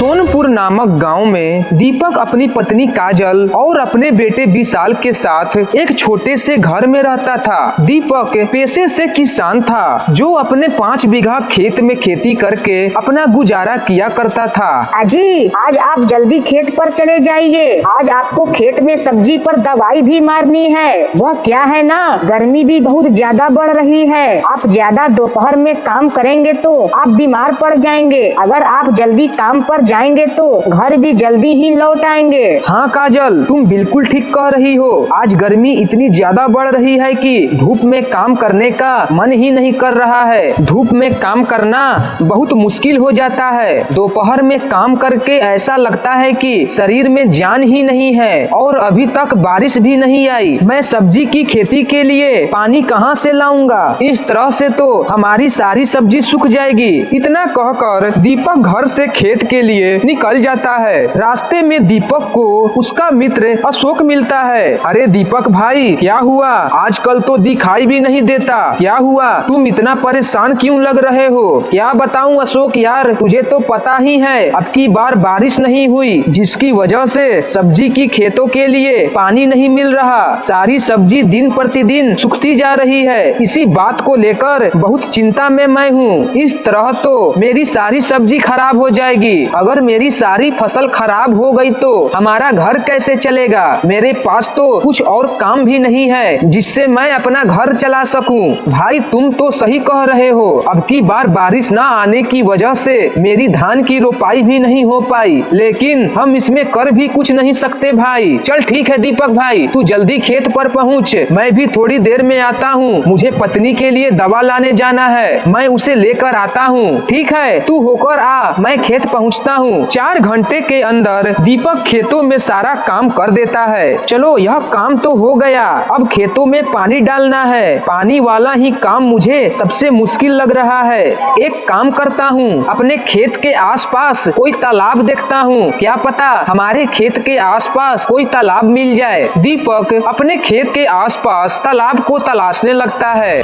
सोनपुर नामक गांव में दीपक अपनी पत्नी काजल और अपने बेटे विशाल के साथ एक छोटे से घर में रहता था। दीपक पेशे से किसान था जो अपने 5 बीघा खेत में खेती करके अपना गुजारा किया करता था। अजी, आज आप जल्दी खेत पर चले जाइए। आज आपको खेत में सब्जी पर दवाई भी मारनी है। वह क्या है ना, गर्मी भी बहुत ज्यादा बढ़ रही है। आप ज्यादा दोपहर में काम करेंगे तो आप बीमार पड़ जाएंगे। अगर आप जल्दी काम पर जाएंगे तो घर भी जल्दी ही लौट आएंगे। हाँ काजल, तुम बिल्कुल ठीक कह रही हो। आज गर्मी इतनी ज्यादा बढ़ रही है कि धूप में काम करने का मन ही नहीं कर रहा है। धूप में काम करना बहुत मुश्किल हो जाता है। दोपहर में काम करके ऐसा लगता है कि शरीर में जान ही नहीं है। और अभी तक बारिश भी नहीं आई। मैं सब्जी की खेती के लिए पानी कहाँ से लाऊंगा? इस तरह से तो हमारी सारी सब्जी सूख जाएगी। इतना कहकर दीपक घर से खेत के लिए निकल जाता है। रास्ते में दीपक को उसका मित्र अशोक मिलता है। अरे दीपक भाई, क्या हुआ? आजकल तो दिखाई भी नहीं देता। क्या हुआ? तुम इतना परेशान क्यों लग रहे हो? क्या बताऊं अशोक यार, तुझे तो पता ही है अब की बार बारिश नहीं हुई, जिसकी वजह से सब्जी की खेतों के लिए पानी नहीं मिल रहा। सारी सब्जी दिन प्रतिदिन सूखती जा रही है। इसी बात को लेकर बहुत चिंता में मैं हूँ। इस तरह तो मेरी सारी सब्जी खराब हो जाएगी। अगर मेरी सारी फसल खराब हो गई तो हमारा घर कैसे चलेगा? मेरे पास तो कुछ और काम भी नहीं है जिससे मैं अपना घर चला सकूं। भाई तुम तो सही कह रहे हो। अब की बार बारिश ना आने की वजह से मेरी धान की रोपाई भी नहीं हो पाई, लेकिन हम इसमें कर भी कुछ नहीं सकते भाई। चल ठीक है दीपक भाई, तू जल्दी खेत पर पहुँच। मैं भी थोड़ी देर में आता हूँ। मुझे पत्नी के लिए दवा लाने जाना है। मैं उसे लेकर आता हूँ। ठीक है, तू होकर आ, मैं खेत पहुँचता हूँ। 4 घंटे के अंदर दीपक खेतों में सारा काम कर देता है। चलो यह काम तो हो गया। अब खेतों में पानी डालना है। पानी वाला ही काम मुझे सबसे मुश्किल लग रहा है। एक काम करता हूँ, अपने खेत के आसपास कोई तालाब देखता हूँ। क्या पता हमारे खेत के आसपास कोई तालाब मिल जाए। दीपक अपने खेत के आसपास तालाब को तलाशने लगता है।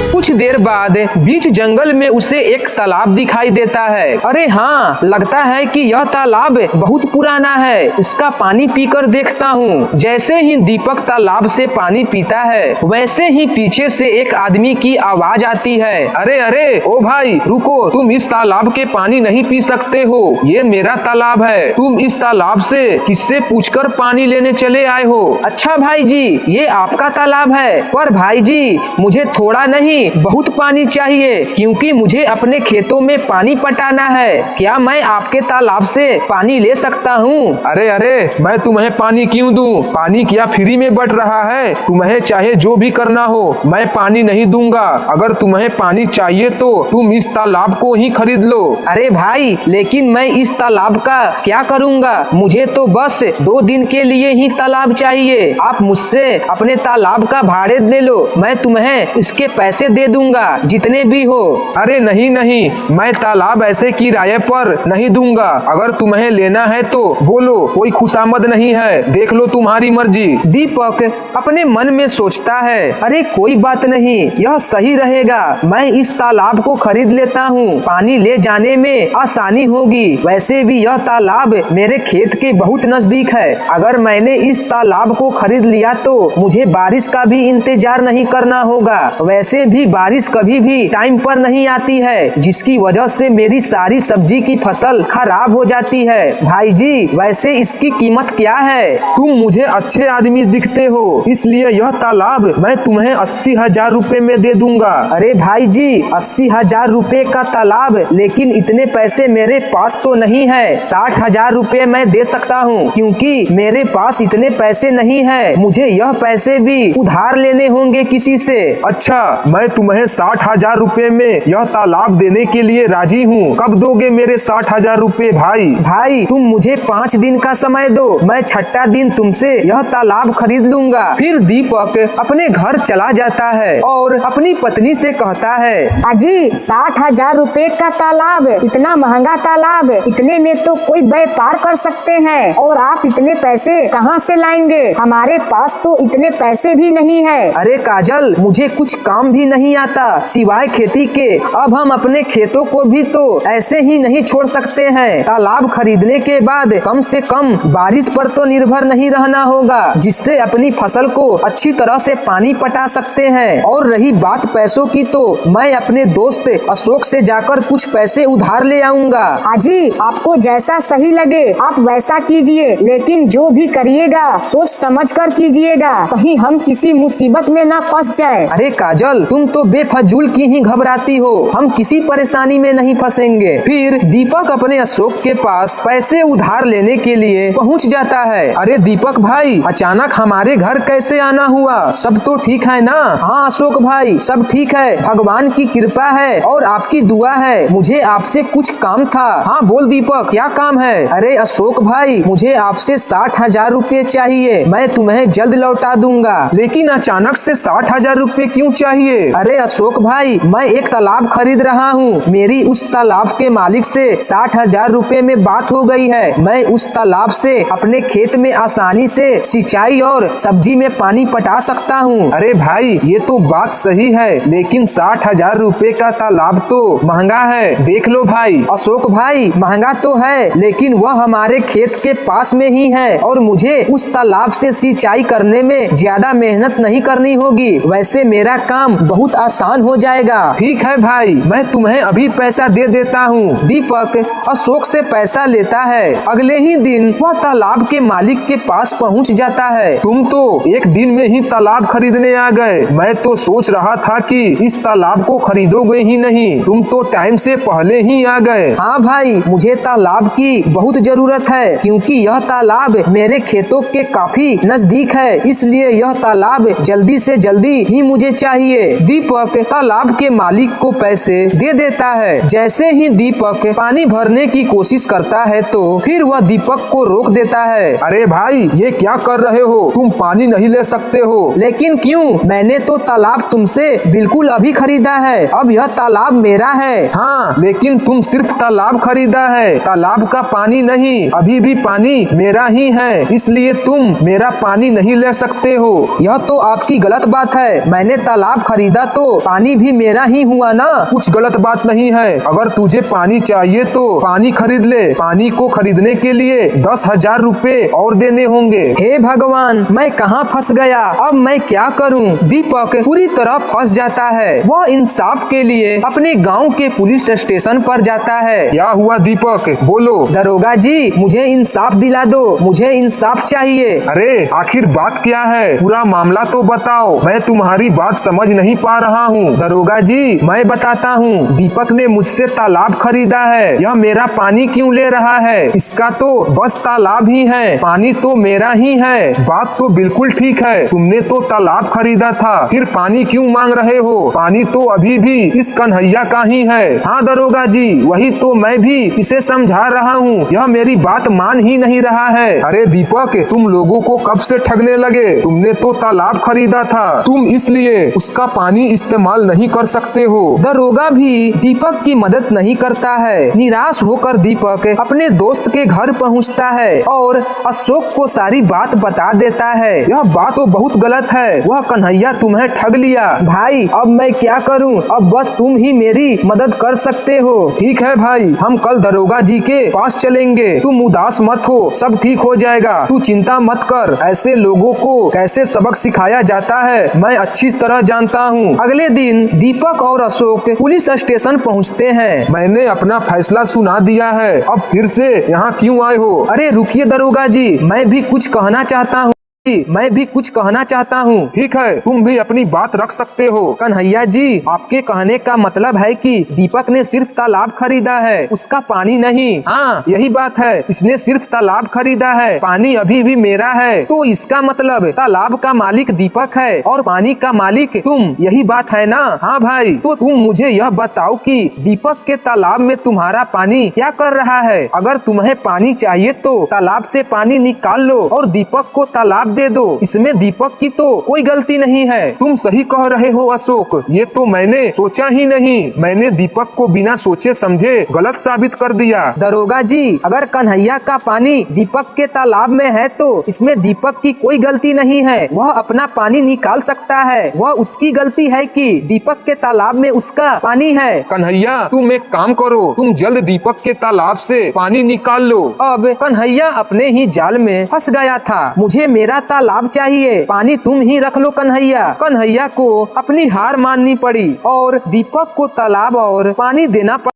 कुछ देर बाद बीच जंगल में उसे एक तालाब दिखाई देता है। अरे हाँ, लगता है कि यह तालाब बहुत पुराना है। इसका पानी पीकर देखता हूँ। जैसे ही दीपक तालाब से पानी पीता है, वैसे ही पीछे से एक आदमी की आवाज आती है। अरे अरे ओ भाई रुको, तुम इस तालाब के पानी नहीं पी सकते हो। ये मेरा तालाब है। तुम इस तालाब से किससे पूछकर पानी लेने चले आए हो? अच्छा भाई जी, ये आपका तालाब है। पर भाई जी, मुझे थोड़ा नहीं बहुत पानी चाहिए, क्योंकि मुझे अपने खेतों में पानी पटाना है। क्या मैं आपके तालाब से पानी ले सकता हूँ? अरे अरे, मैं तुम्हें पानी क्यों दूं? पानी क्या फ्री में बट रहा है? तुम्हें चाहे जो भी करना हो, मैं पानी नहीं दूंगा। अगर तुम्हें पानी चाहिए तो तुम इस तालाब को ही खरीद लो। अरे भाई, लेकिन मैं इस तालाब का क्या करूँगा? मुझे तो बस 2 दिन के लिए ही तालाब चाहिए। आप मुझसे अपने तालाब का भाड़े ले लो। मैं तुम्हें इसके पैसे दे दूंगा, जितने भी हो। अरे नहीं नहीं, मैं तालाब ऐसे किराए पर नहीं दूंगा। अगर तुम्हें लेना है तो बोलो, कोई खुशामद नहीं है। देख लो तुम्हारी मर्जी। दीपक अपने मन में सोचता है, अरे कोई बात नहीं, यह सही रहेगा। मैं इस तालाब को खरीद लेता हूँ। पानी ले जाने में आसानी होगी। वैसे भी यह तालाब मेरे खेत के बहुत नजदीक है। अगर मैंने इस तालाब को खरीद लिया तो मुझे बारिश का भी इंतजार नहीं करना होगा। वैसे भी बारिश कभी भी टाइम पर नहीं आती है, जिसकी वजह से मेरी सारी सब्जी की फसल खराब हो जाती है। भाई जी, वैसे इसकी कीमत क्या है? तुम मुझे अच्छे आदमी दिखते हो, इसलिए यह तालाब मैं तुम्हें 80,000 रुपए में दे दूंगा। अरे भाई जी, 80,000 रुपए का तालाब? लेकिन इतने पैसे मेरे पास तो नहीं है। 60,000 रुपए मैं दे सकता हूँ, क्योंकि मेरे पास इतने पैसे नहीं है। मुझे यह पैसे भी उधार लेने होंगे किसी से। अच्छा, मैं तुम्हें 60,000 रुपए में यह तालाब देने के लिए राजी हूँ। कब दोगे मेरे 60,000 रुपए भाई? भाई तुम मुझे 5 दिन का समय दो। मैं 6ठा दिन तुमसे यह तालाब खरीद लूंगा। फिर दीपक अपने घर चला जाता है और अपनी पत्नी से कहता है, अजी 60,000 रुपए का तालाब, इतना महंगा तालाब, इतने में तो कोई व्यापार कर सकते हैं। और आप इतने पैसे कहाँ से लाएंगे? हमारे पास तो इतने पैसे भी नहीं है। अरे काजल, मुझे कुछ काम भी नहीं नहीं आता सिवाय खेती के। अब हम अपने खेतों को भी तो ऐसे ही नहीं छोड़ सकते हैं। तालाब खरीदने के बाद कम से कम बारिश पर तो निर्भर नहीं रहना होगा, जिससे अपनी फसल को अच्छी तरह से पानी पटा सकते हैं। और रही बात पैसों की, तो मैं अपने दोस्त अशोक से जाकर कुछ पैसे उधार ले आऊंगा। हाजी, आपको जैसा सही लगे आप वैसा कीजिए, लेकिन जो भी करिएगा सोच समझ कर कीजिएगा, कहीं हम किसी मुसीबत में न फंस जाए। अरे काजल, तुम तो बेफजूल की ही घबराती हो, हम किसी परेशानी में नहीं फंसेंगे। फिर दीपक अपने अशोक के पास पैसे उधार लेने के लिए पहुंच जाता है। अरे दीपक भाई, अचानक हमारे घर कैसे आना हुआ? सब तो ठीक है ना? हाँ अशोक भाई, सब ठीक है, भगवान की कृपा है और आपकी दुआ है। मुझे आपसे कुछ काम था। हाँ बोल दीपक, क्या काम है? अरे अशोक भाई, मुझे आपसे 60,000 रुपए चाहिए, मैं तुम्हें जल्द लौटा दूंगा। लेकिन अचानक से 60,000 रुपए क्यों चाहिए? अरे अशोक भाई, मैं एक तालाब खरीद रहा हूँ, मेरी उस तालाब के मालिक से 60,000 रुपए में बात हो गई है। मैं उस तालाब से अपने खेत में आसानी से सिंचाई और सब्जी में पानी पटा सकता हूँ। अरे भाई, ये तो बात सही है, लेकिन 60,000 रुपए का तालाब तो महंगा है। देख लो भाई। अशोक भाई, महंगा तो है, लेकिन वह हमारे खेत के पास में ही है और मुझे उस तालाब से सिंचाई करने में ज्यादा मेहनत नहीं करनी होगी। वैसे मेरा काम बहुत आसान हो जाएगा। ठीक है भाई, मैं तुम्हें अभी पैसा दे देता हूँ। दीपक अशोक से पैसा लेता है। अगले ही दिन वह तालाब के मालिक के पास पहुँच जाता है। तुम तो एक दिन में ही तालाब खरीदने आ गए। मैं तो सोच रहा था कि इस तालाब को खरीदोगे ही नहीं, तुम तो टाइम से पहले ही आ गए। हाँ भाई, मुझे तालाब की बहुत जरूरत है, क्योंकि यह तालाब मेरे खेतों के काफी नजदीक है, इसलिए यह तालाब जल्दी से जल्दी ही मुझे चाहिए। दीपक तालाब के मालिक को पैसे दे देता है। जैसे ही दीपक पानी भरने की कोशिश करता है, तो फिर वह दीपक को रोक देता है। अरे भाई, ये क्या कर रहे हो? तुम पानी नहीं ले सकते हो। लेकिन क्यों? मैंने तो तालाब तुमसे बिल्कुल अभी खरीदा है, अब यह तालाब मेरा है। हाँ, लेकिन तुम सिर्फ तालाब खरीदा है, तालाब का पानी नहीं। अभी भी पानी मेरा ही है, इसलिए तुम मेरा पानी नहीं ले सकते हो। यह तो आपकी गलत बात है, मैंने तालाब खरीदा तो पानी भी मेरा ही हुआ ना। कुछ गलत बात नहीं है। अगर तुझे पानी चाहिए तो पानी खरीद ले। पानी को खरीदने के लिए 10,000 रुपए और देने होंगे। हे भगवान, मैं कहाँ फंस गया? अब मैं क्या करूं? दीपक पूरी तरह फंस जाता है। वह इंसाफ के लिए अपने गांव के पुलिस स्टेशन पर जाता है। क्या हुआ दीपक, बोलो। दरोगा जी, मुझे इंसाफ दिला दो, मुझे इंसाफ चाहिए। अरे आखिर बात क्या है? पूरा मामला तो बताओ, मैं तुम्हारी बात समझ नहीं पा रहा हूँ। दरोगा जी, मैं बताता हूँ। दीपक ने मुझसे तालाब खरीदा है, यह मेरा पानी क्यों ले रहा है? इसका तो बस तालाब ही है, पानी तो मेरा ही है। बात तो बिल्कुल ठीक है, तुमने तो तालाब खरीदा था, फिर पानी क्यों मांग रहे हो? पानी तो अभी भी इस कन्हैया का ही है। हाँ दरोगा जी, वही तो मैं भी इसे समझा रहा हूँ, यह मेरी बात मान ही नहीं रहा है। अरे दीपक, तुम लोगों को कब से ठगने लगे? तुमने तो तालाब खरीदा था, तुम इसलिए उसका पानी इस्तेमाल नहीं कर सकते हो। दरोगा भी दीपक की मदद नहीं करता है। निराश होकर दीपक अपने दोस्त के घर पहुँचता है और अशोक को सारी बात बता देता है। यह बात तो बहुत गलत है, वह कन्हैया तुम्हें ठग लिया। भाई, अब मैं क्या करूं? अब बस तुम ही मेरी मदद कर सकते हो। ठीक है भाई, हम कल दरोगा जी के पास चलेंगे। तुम उदास मत हो, सब ठीक हो जाएगा, तू चिंता मत कर। ऐसे लोगों को कैसे सबक सिखाया जाता है मैं अच्छी तरह जानता हूँ। अगले दिन दीपक और अशोक पुलिस स्टेशन पहुँचते हैं। मैंने अपना फैसला सुना दिया है, अब फिर से यहाँ क्यों आए हो? अरे रुकिए दरोगा जी, मैं भी कुछ कहना चाहता हूँ। ठीक है, तुम भी अपनी बात रख सकते हो। कन्हैया जी, आपके कहने का मतलब है कि दीपक ने सिर्फ तालाब खरीदा है, उसका पानी नहीं? हाँ, यही बात है, इसने सिर्फ तालाब खरीदा है, पानी अभी भी मेरा है। तो इसका मतलब तालाब का मालिक दीपक है और पानी का मालिक तुम, यही बात है ना? हाँ भाई। तो तुम मुझे यह बताओ कि दीपक के तालाब में तुम्हारा पानी क्या कर रहा है? अगर तुम्हें पानी चाहिए तो तालाब से पानी निकाल लो और दीपक को तालाब दे दो। इसमें दीपक की तो कोई गलती नहीं है। तुम सही कह रहे हो अशोक, ये तो मैंने सोचा ही नहीं। मैंने दीपक को बिना सोचे समझे गलत साबित कर दिया। दरोगा जी, अगर कन्हैया का पानी दीपक के तालाब में है तो इसमें दीपक की कोई गलती नहीं है। वह अपना पानी निकाल सकता है। वह उसकी गलती है कि दीपक के तालाब में उसका पानी है। कन्हैया, तुम एक काम करो, तुम जल्द दीपक के तालाब से पानी निकाल लो। अब कन्हैया अपने ही जाल में फंस गया था। मुझे मेरा तालाब चाहिए, पानी तुम ही रख लो कन्हैया। कन्हैया को अपनी हार माननी पड़ी और दीपक को तालाब और पानी देना पड़ा।